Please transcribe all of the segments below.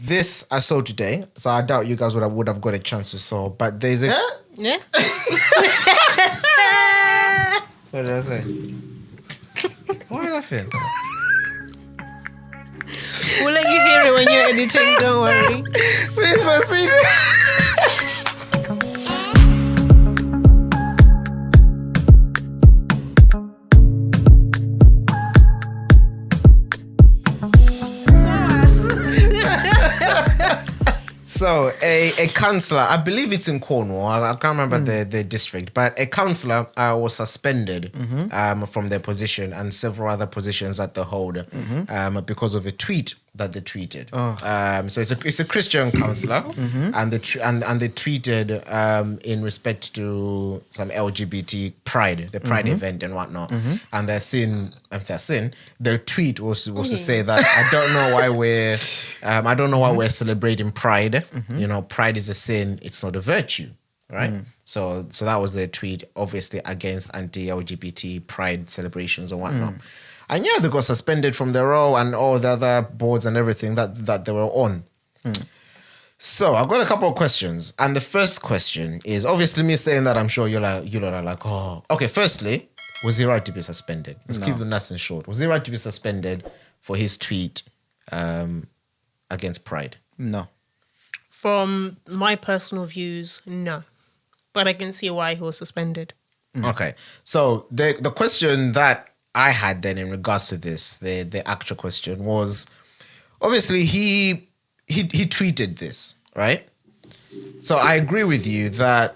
This I saw today, so I doubt you guys would have got a chance to saw. But there's a Yeah. What did I say? Why are you laughing? We'll let you hear it when you're editing. Don't worry. Please proceed. So a councillor, I believe it's in Cornwall, I can't remember the district, but a councillor was suspended from their position and several other positions that they hold because of a tweet that they tweeted. So it's a Christian councillor, and they tweeted in respect to some LGBT pride, the pride event and whatnot, and their tweet was to say that I don't know why we're celebrating pride. You know, pride is a sin; it's not a virtue, right? So that was their tweet, obviously against anti-LGBT pride celebrations and whatnot. And yeah, they got suspended from their role and all the other boards and everything that they were on. So I've got a couple of questions. And the first question is, obviously me saying that, I'm sure you're like, oh. Okay, firstly, was he right to be suspended? Let's keep it nice and short. Was he right to be suspended for his tweet against pride? No. From my personal views, no. But I can see why he was suspended. Okay. So the question that I had then in regards to this, the actual question was, obviously he tweeted this, right? So I agree with you that,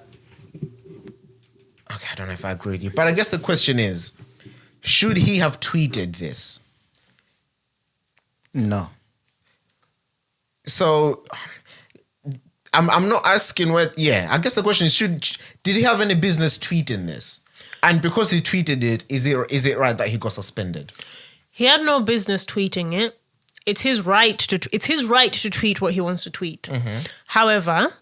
okay, I don't know if I agree with you, but I guess the question is, should he have tweeted this? No. So I'm not asking I guess the question is, did he have any business tweeting this? And because he tweeted it, is it right that he got suspended? He had no business tweeting it. It's his right to tweet what he wants to tweet. However,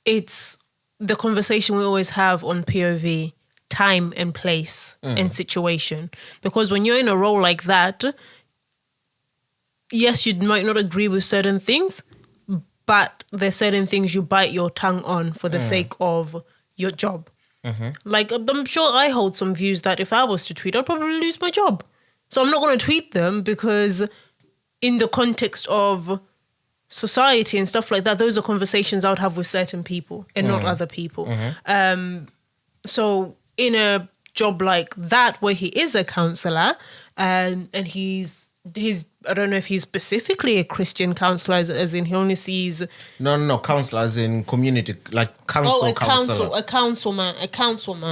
it's the conversation we always have on POV, time and place and situation. Because when you're in a role like that, yes, you might not agree with certain things, but there's certain things you bite your tongue on for the sake of your job. Like, I'm sure I hold some views that if I was to tweet, I'd probably lose my job. So I'm not going to tweet them because in the context of society and stuff like that, those are conversations I would have with certain people and not other people. So in a job like that, where he is a counsellor and he's I don't know if he's specifically a Christian counsellor, as in he only sees... No, counsellor as in community, like counsellor. A councilman.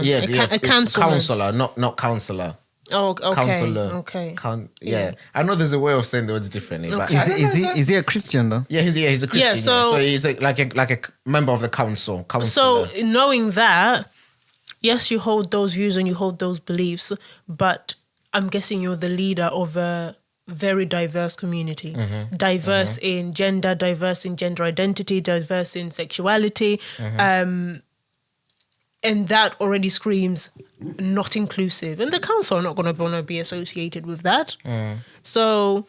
Yeah, a councilman. Counsellor, not counsellor. Oh, okay. Counsellor. Okay. I know there's a way of saying the words differently. But Is he a Christian though? Yeah, he's a Christian. Yeah, so he's like a member of the council. So knowing that, yes, you hold those views and you hold those beliefs, but I'm guessing you're the leader of a very diverse community, diverse in gender, diverse in gender identity, diverse in sexuality, and that already screams not inclusive. And the council are not going to want to be associated with that. So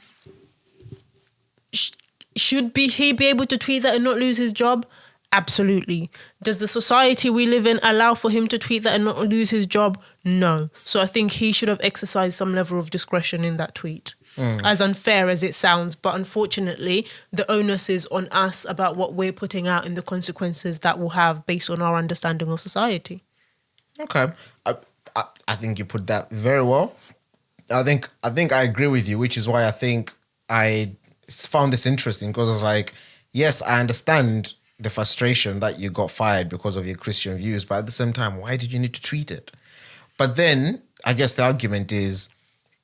should he be able to tweet that and not lose his job? Absolutely. Does the society we live in allow for him to tweet that and not lose his job? No. So I think he should have exercised some level of discretion in that tweet. As unfair as it sounds, but unfortunately the onus is on us about what we're putting out and the consequences that will have based on our understanding of society. Okay. I think you put that very well. I think I agree with you, which is why I think I found this interesting, because I was like, yes, I understand the frustration that you got fired because of your Christian views, but at the same time, why did you need to tweet it? But then I guess the argument is,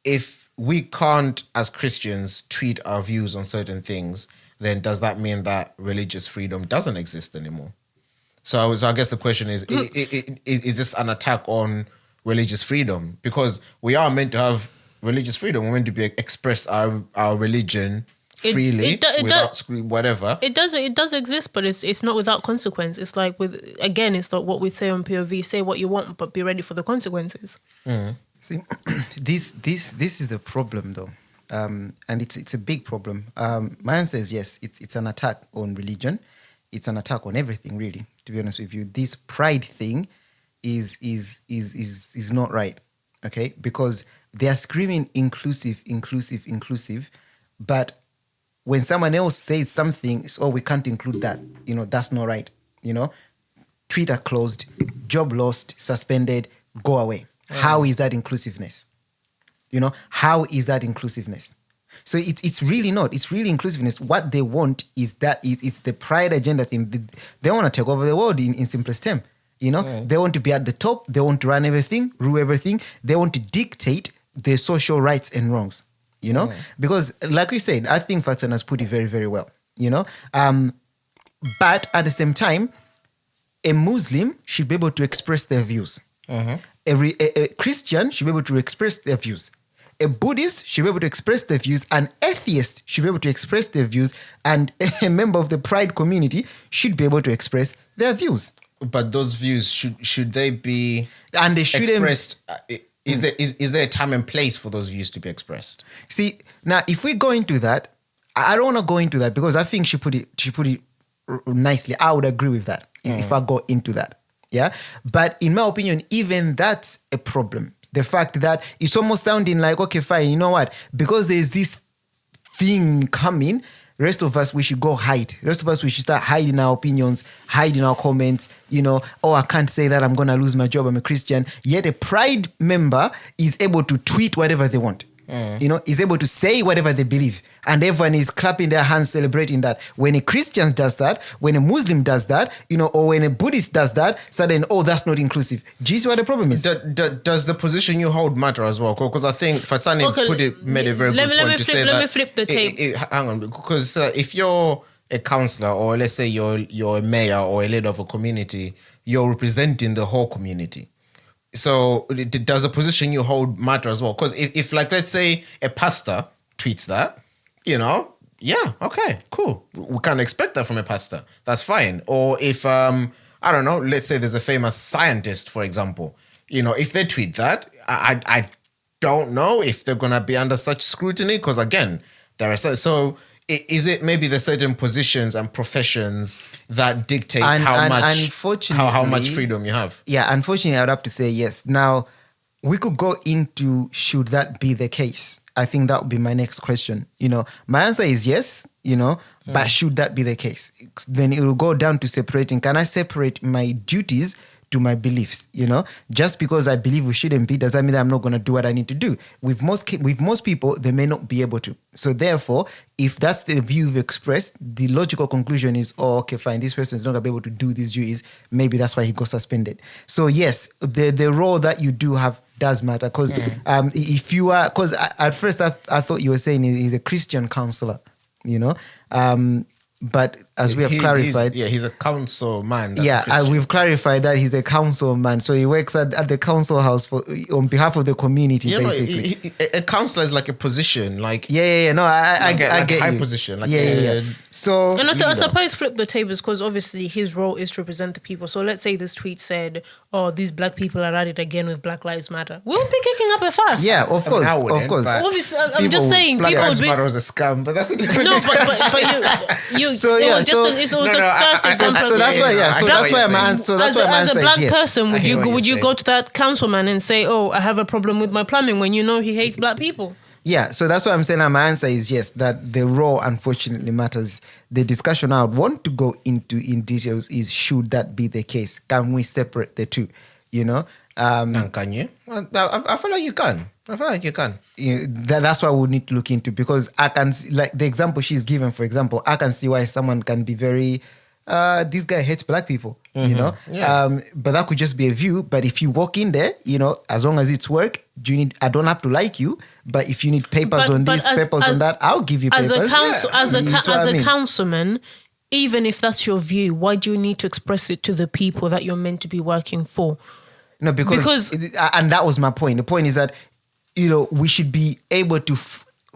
if we can't, as Christians, tweet our views on certain things, then does that mean that religious freedom doesn't exist anymore? So I guess the question is this an attack on religious freedom? Because we are meant to have religious freedom. We're meant to express our religion freely without whatever. It does exist, but it's not without consequence. It's like it's like what we say on POV: say what you want, but be ready for the consequences. See, this is the problem though. and it's a big problem. My answer is yes. It's an attack on religion. It's an attack on everything, really. To be honest with you, this pride thing is not right. Okay, because they are screaming inclusive, but when someone else says something, it's, we can't include that. That's not right. Twitter closed, job lost, suspended, go away. How is that inclusiveness? How is that inclusiveness? So it's really not. It's really inclusiveness. What they want is that it's the pride agenda thing. They want to take over the world in simplest term. They want to be at the top. They want to run everything, rule everything. They want to dictate their social rights and wrongs. Because like we said, I think Fatsani has put it very, very well. But at the same time, a Muslim should be able to express their views. A Christian should be able to express their views. A Buddhist should be able to express their views. An atheist should be able to express their views. And a member of the Pride community should be able to express their views. But those views, should they be and they shouldn't expressed? Is there a time and place for those views to be expressed? See, now if we go into that, I don't want to go into that because I think she put it nicely. I would agree with that if I go into that. Yeah. But in my opinion, even that's a problem. The fact that it's almost sounding like, okay, fine, you know what? Because there's this thing coming, rest of us, we should go hide. The rest of us, we should start hiding our opinions, hiding our comments, I can't say that, I'm going to lose my job, I'm a Christian. Yet a Pride member is able to tweet whatever they want. Is able to say whatever they believe. And everyone is clapping their hands, celebrating that. When a Christian does that, when a Muslim does that, or when a Buddhist does that, suddenly, that's not inclusive. Do you see what the problem is? Does the position you hold matter as well? Because I think Fatsani made a very good point to say that. Let me flip the tape. Hang on, because if you're a councillor, or let's say you're a mayor or a leader of a community, you're representing the whole community. So does the position you hold matter as well? Because if like, let's say a pastor tweets that, yeah, okay, cool. We can't expect that from a pastor. That's fine. Or if, I don't know, let's say there's a famous scientist, for example, if they tweet that, I don't know if they're going to be under such scrutiny because, again, there are so... Is it maybe the certain positions and professions that dictate how much freedom you have? Yeah, unfortunately, I would have to say yes. Now, we could go into should that be the case? I think that would be my next question. My answer is yes, but should that be the case? Then it will go down to separating. Can I separate my duties to my beliefs? Just because I believe we shouldn't be doesn't mean that I'm not going to do what I need to do. With most people, they may not be able to. So therefore, if that's the view you've expressed, the logical conclusion is, okay, fine, this person is not going to be able to do these duties. Maybe that's why he got suspended. So yes, the role that you do have does matter because if you are, because at first I thought you were saying he's a Christian councillor, but as we have clarified... He's a council man. We've clarified that he's a council man. So he works at the council house on behalf of the community, basically. A councillor is like a position. Like No, I get a high you. position. So... And I suppose flip the tables because obviously his role is to represent the people. So let's say this tweet said, these black people are at it again with Black Lives Matter. We'll be kicking up a fuss. Yeah, of course. Obviously, I'm just saying... Black Lives Matter was a scam, but that's a different discussion. But you... So the first example. So that's why. So that's why I'm answering. As a black person, would you go to that councilman and say, I have a problem with my plumbing when he hates black people? Yeah, so that's why I'm saying my answer is yes, that the role unfortunately matters. The discussion I would want to go into in details is should that be the case? Can we separate the two? And can you? I feel like you can. That's what we need to look into because I can see, like the example she's given, for example, I can see why someone can be very, this guy hates black people, Yeah. But that could just be a view. But if you walk in there, as long as it's work, I don't have to like you, but if you need papers on this, papers on that, I'll give you papers. As a councilman, even if that's your view, why do you need to express it to the people that you're meant to be working for? No, because and that was my point. The point is that, we should be able to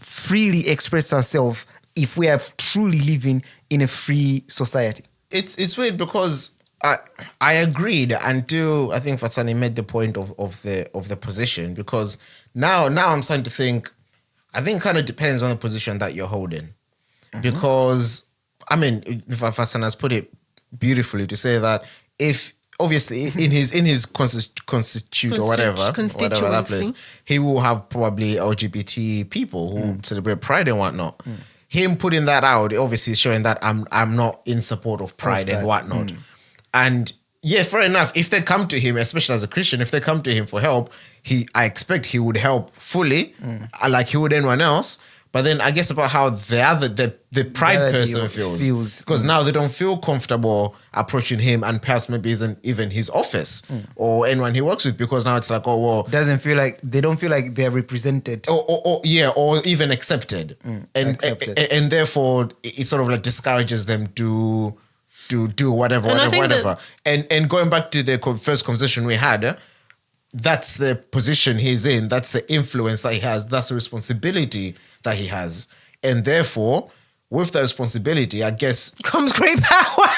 freely express ourselves if we are truly living in a free society. It's weird because I agreed until I think Fatsani made the point of the position because now I'm starting to think I think kind of depends on the position that you're holding. Because, I mean, if Fatsani has put it beautifully to say that if, obviously, in his constitute or whatever that place, he will have probably LGBT people who celebrate Pride and whatnot. Him putting that out, obviously, is showing that I'm not in support of Pride and whatnot. And yeah, fair enough. If they come to him, especially as a Christian, if they come to him for help, I expect he would help fully, like he would anyone else. But then I guess about how the Pride person feels. Because now they don't feel comfortable approaching him, and perhaps maybe isn't even his office or anyone he works with, because now it's like, oh, well. They don't feel like they're represented. Or even accepted. And therefore it sort of like discourages them to do whatever. And going back to the first conversation we had, that's the position he's in. That's the influence that he has. That's the responsibility that he has. And therefore, with the responsibility, I guess... comes great power.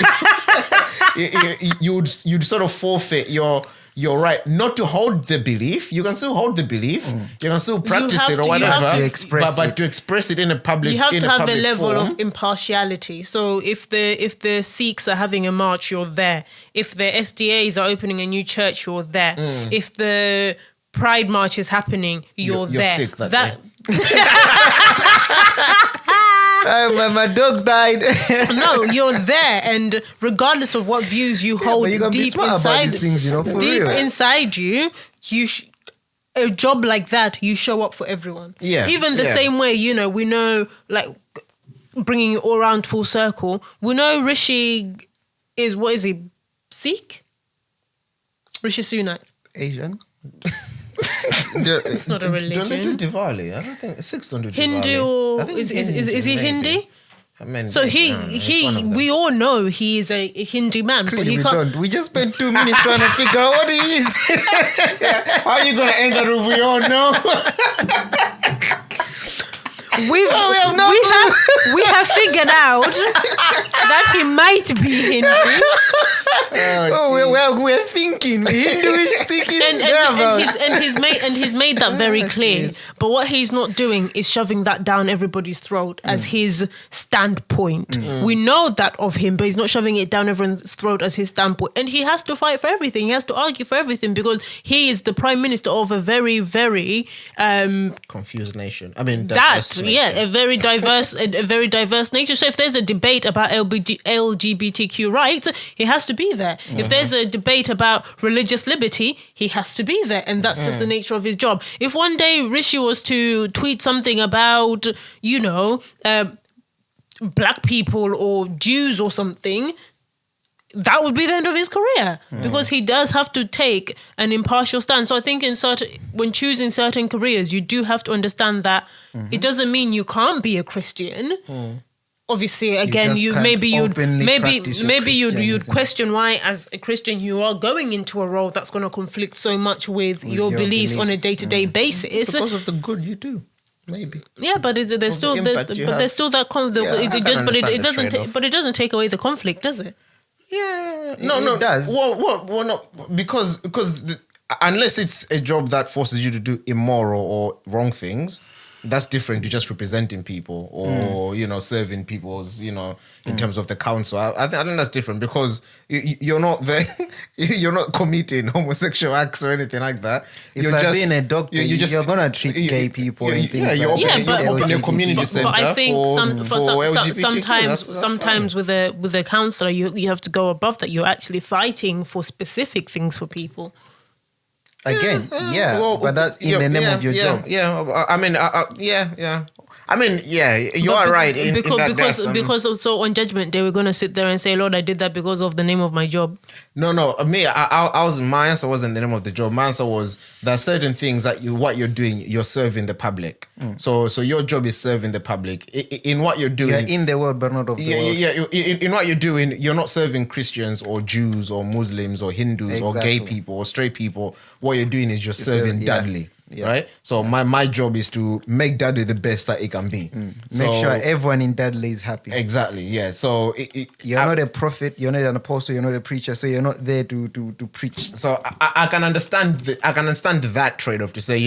you'd sort of forfeit your right not to hold the belief. You can still hold the belief. You can still practice it or whatever. To express but to express it in a public You have to have a level form. of impartiality. So if the Sikhs are having a march, you're there. If the SDAs are opening a new church, you're there. If the Pride March is happening, you're there. Sick that day. My dogs died. No, you're there, and regardless of what views you hold but you can be deep smart about inside, these things, for deep real. inside you, a job like that, you show up for everyone. Yeah, Even the same way, we know, like, bringing it all around full circle, we know Rishi is, what is he, Sikh? Rishi Sunak. Asian. It's not a religion. Don't they do Diwali? I don't think Sikhs don't do Diwali. Hindu, or I think is maybe. he Hindi? I mean, So it's one of them. we all know he is a Hindi man, but Clearly he we can't. don't. We just spent 2 minutes trying to figure out what he is. How are you going to end that if we all know? We have figured out that he might be Hindu. We're thinking. Hinduish thinking. And he's made that very clear. But what he's not doing is shoving that down everybody's throat as his standpoint. We know that of him, but he's not shoving it down everyone's throat as his standpoint. And he has to fight for everything. He has to argue for everything, because he is the prime minister of a very, very confused nation. I mean, a very diverse nation. So if there's a debate about LGBTQ rights, he has to be there. If there's a debate about religious liberty, he has to be there, and that's just the nature of his job. If one day Rishi was to tweet something about, black people or Jews or something, that would be the end of his career, because he does have to take an impartial stand. So I think when choosing certain careers, you do have to understand that it doesn't mean you can't be a Christian. Obviously, again, you'd question why, as a Christian, you are going into a role that's going to conflict so much with your beliefs on a day-to-day basis. Because of the good you do. Maybe. Yeah, but there's still that conflict. But it doesn't take away the conflict, does it? Yeah. No, it does. Well, no, because unless it's a job that forces you to do immoral or wrong things, that's different to just representing people or serving people's in terms of the council. I think that's different, because you're not there. You're not committing homosexual acts or anything like that. It's like being a doctor. You're gonna treat gay people and things like that. You open a community center. But I think LGBTQ. sometimes with a counsellor, you have to go above that. You're actually fighting for specific things for people. Again, but that's in the name of your job. Yeah, I mean, I mean, you are right. Because on Judgment Day, we're going to sit there and say, Lord, I did that because of the name of my job. No, my answer wasn't the name of the job. My answer was there are certain things that what you're doing, you're serving the public. So your job is serving the public. In what you're doing, you're in the world, but not of the world. Yeah. In what you're doing, you're not serving Christians or Jews or Muslims or Hindus or gay people or straight people. What you're doing is you're serving Dudley. Yeah. Right? So my job is to make Dudley the best that it can be. Make sure everyone in Dudley is happy. Exactly, yeah. So you're not a prophet, you're not an apostle, you're not a preacher, so you're not there to preach. So I can understand that trade-off to say,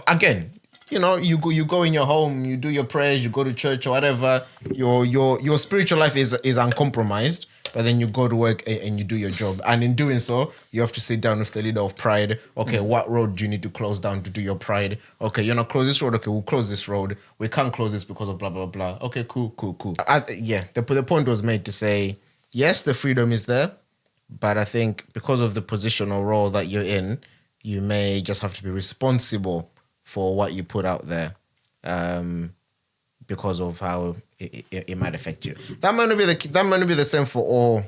again, you know, you go in your home, you do your prayers, you go to church or whatever. Your spiritual life is uncompromised, but then you go to work and you do your job. And in doing so, you have to sit down with the leader of Pride. Okay, what road do you need to close down to do your Pride? Okay, you're not close this road. Okay, we'll close this road. We can't close this because of blah, blah, blah. Okay, cool. The point was made to say, yes, the freedom is there, but I think because of the position or role that you're in, you may just have to be responsible for what you put out there, because of how it might affect you. That might not be the same for all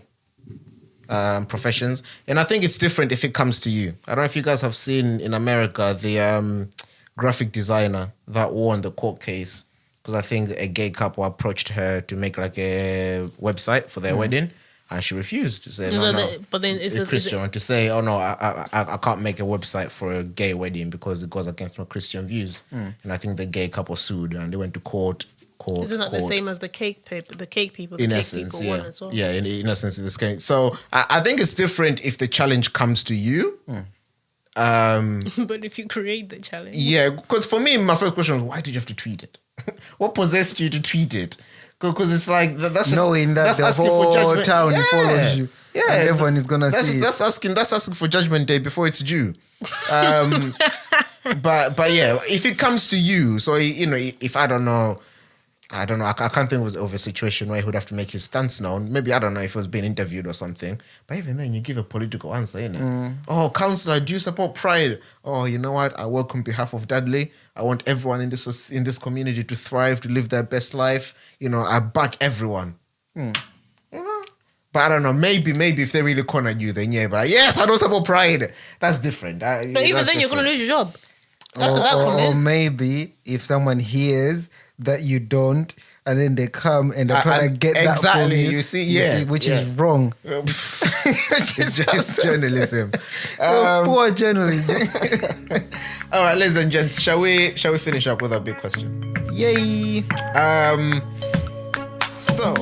professions, and I think it's different if it comes to you. I don't know if you guys have seen in America the graphic designer that won the court case because I think a gay couple approached her to make like a website for their wedding. And she refused to say no. But then is a Christian to say, oh no, I can't make a website for a gay wedding because it goes against my Christian views. And I think the gay couple sued and they went to court. Isn't that the same as the cake people? The cake people, the in cake essence, people won as well. Yeah, in essence, it's kind. So I think it's different if the challenge comes to you. But if you create the challenge, yeah, because for me, my first question was, why did you have to tweet it? What possessed you to tweet it? Because it's like that's just, knowing that the whole town follows you, and everyone is gonna see. That's asking for Judgment Day before it's due. But yeah, if it comes to you, so you know, if I don't know, I can't think of a situation where he would have to make his stance known. Maybe, I don't know, if he was being interviewed or something. But even then, you give a political answer, innit? Oh, councillor, do you support Pride? Oh, you know what? I work on behalf of Dudley. I want everyone in this community to thrive, to live their best life. You know, I back everyone. You know? But I don't know, maybe if they really corner you, then yeah. But yes, I don't support Pride. That's different. But even then, you're going to lose your job. Or maybe if someone hears that you don't, and then they come and they're trying to get that from you. You see, which is wrong. It's just journalism. Poor journalism. All right, ladies and gents, shall we finish up with a big question? Yay. So